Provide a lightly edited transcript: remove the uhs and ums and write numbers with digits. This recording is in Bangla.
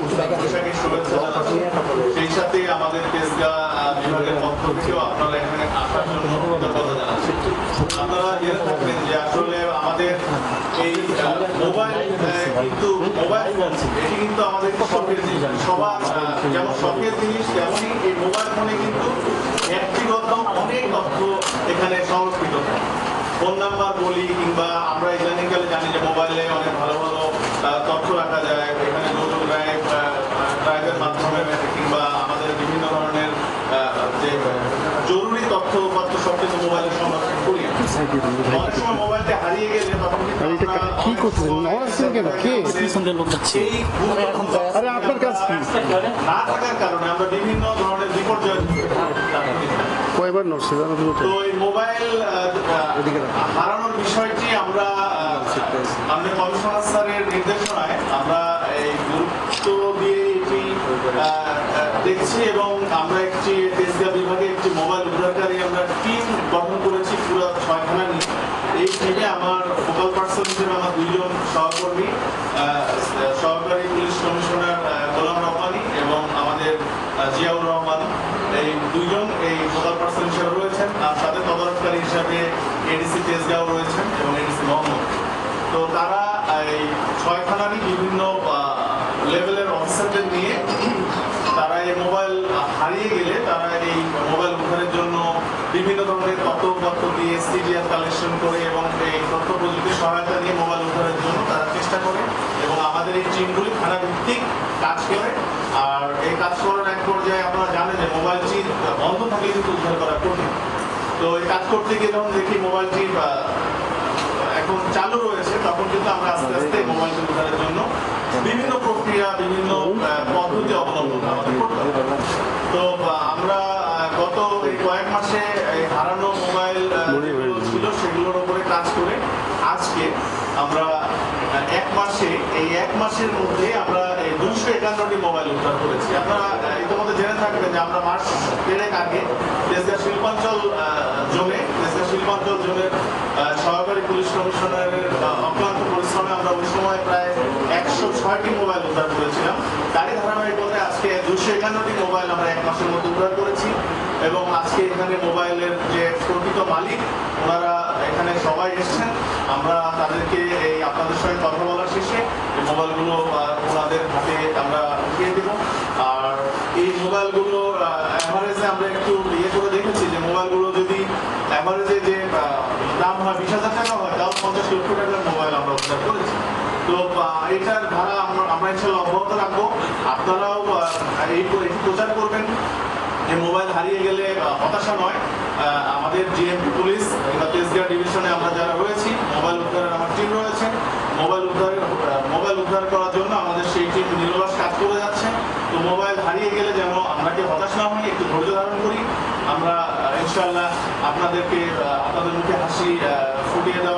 বৈশাখীর শুভেচ্ছা জানাচ্ছি। সেই সাথে আমাদের তেজগাঁ বিভাগের পক্ষ থেকেও আপনারা এখানে আসার জন্য কৃতজ্ঞতা জানাচ্ছি। আপনারা জেনে থাকবেন যে আসলে আমাদের এই মোবাইল কিন্তু মোবাইল ফোন এটি কিন্তু আমাদের শখের জিনিস, সবার যেমন শখের জিনিস তেমনই এই মোবাইল ফোনে কিন্তু ব্যক্তিগত অনেক তথ্য এখানে সংরক্ষিত থাকে। ফোন নাম্বার বলি কিংবা আমরা ইদানিংকালে জানি যে মোবাইলে অনেক ভালো ভালো তথ্য রাখা যায়, এখানে গুগল ড্রাইভের মাধ্যমে কিংবা আমাদের বিভিন্ন ধরনের যে জরুরি তথ্য সব কিছু মোবাইলে সংরক্ষণ করি। অনেক সময় মোবাইলটা হারিয়ে গেলে তখন না থাকার কারণে আমরা বিভিন্ন ধরনের বিপর্যয় তো এই মোবাইল হারানোর বিষয়টি আমরা আমাদের কমিশনার স্যারের নির্দেশনায় আমরা এই গুরুত্ব দিয়ে এটি দেখছি এবং আমরা একটি তেজগাঁ বিভাগে একটি মোবাইল উদ্ধারকারী আমরা টিম গঠন করেছি পুরো 6খানা নিয়ে। এই টিমে আমার ফোকাল পার্সন হিসেবে আমার 2জন সহকর্মী, সহকারী পুলিশ কমিশনার গোলাম রহমানী এবং আমাদের জিয়াউর রহমান, এই 2জন এই ফোকাল পার্সন হিসেবে রয়েছেন। আর সাথে তদারককারী হিসাবে এডিসি তেজগাঁও রয়েছেন এবং এডিসি মোহাম্মদ। তো তারা এই 6খানারই বিভিন্ন লেভেলের অফিসারদের নিয়ে তারা এই মোবাইল হারিয়ে গেলে তারা এই মোবাইল উদ্ধারের জন্য বিভিন্ন ধরনের তথ্য দিয়ে সিডিআর কালেকশন করে এবং এই তথ্য প্রযুক্তির সহায়তা নিয়ে মোবাইল উদ্ধারের জন্য তারা চেষ্টা করে এবং আমাদের এই টিমগুলি থানা ভিত্তিক কাজ করে। আর এই কাজ করার এক পর্যায়ে আপনারা জানেন যে মোবাইলটি বন্ধ থাকলে কিন্তু উদ্ধার করা কঠিন। তো এই কাজ করতে গিয়ে যখন দেখি মোবাইলটি এখন চালু রয়েছে তখন কিন্তু আমরা আস্তে আস্তে মোবাইলটি উদ্ধারের জন্য বিভিন্ন প্রক্রিয়া বিভিন্ন পদ্ধতি অবলম্বন আমাদের করতে হবে। তো আমরা গত এই কয়েক মাসে এই হারানো মোবাইল ছিল সেগুলোর উপরে কাজ করে আজকে আমরা এই এক মাসের মধ্যে আমরা 251টি মোবাইল উদ্ধার করেছি। আপনারা ইতিমধ্যে জেনে থাকবেন যে আমরা মাস দেড়েক আগে তেজগাঁ শিল্পাঞ্চল জোনের সহকারী পুলিশ কমিশনারের অক্লান্ত পরিশ্রমে আমরা ওই সময় প্রায় 106টি মোবাইল উদ্ধার করেছিলাম। তারই ধারাবাহিকতায় আজকে 251টি মোবাইল আমরা এক মাসের মধ্যে উদ্ধার করেছি এবং আজকে এখানে মোবাইলের যে প্রকৃত মালিক ওনারা এখানে সবাই এসেছেন। আমরা তাদেরকে এই আপনাদের সঙ্গে কথা বলার শেষে এই মোবাইলগুলো ওনাদের হাতে আমরা উঠিয়ে দেব। আর এই মোবাইলগুলো অ্যাভারেজে আমরা একটু করে দেখেছি যে মোবাইলগুলো যদি অ্যাভারেজে যে দাম হয় 20,000 টাকা হয় তাও 50 লক্ষ টাকার মোবাইল আমরা উদ্ধার করেছি। তো এটার ধারা আমরা ইনশাল্লাহ অব্যাহত রাখবো। আপনারাও এই প্রচার করবেন যে মোবাইল হারিয়ে গেলে হতাশা নয়। আমাদের জিএমপি পুলিশ কিংবা তেজগাঁ ডিভিশনে আমরা যারা রয়েছি মোবাইল উদ্ধারের আমার টিম রয়েছে। মোবাইল উদ্ধার করার জন্য আমাদের সেই টিম নিরলস কাজ করে যাচ্ছে। তো মোবাইল হারিয়ে গেলে যেন আমরা হতাশ না হই, একটু ধৈর্য ধারণ করি। আমরা ইনশাআল্লাহ আপনাদের মুখে হাসি ফুটিয়ে দেওয়া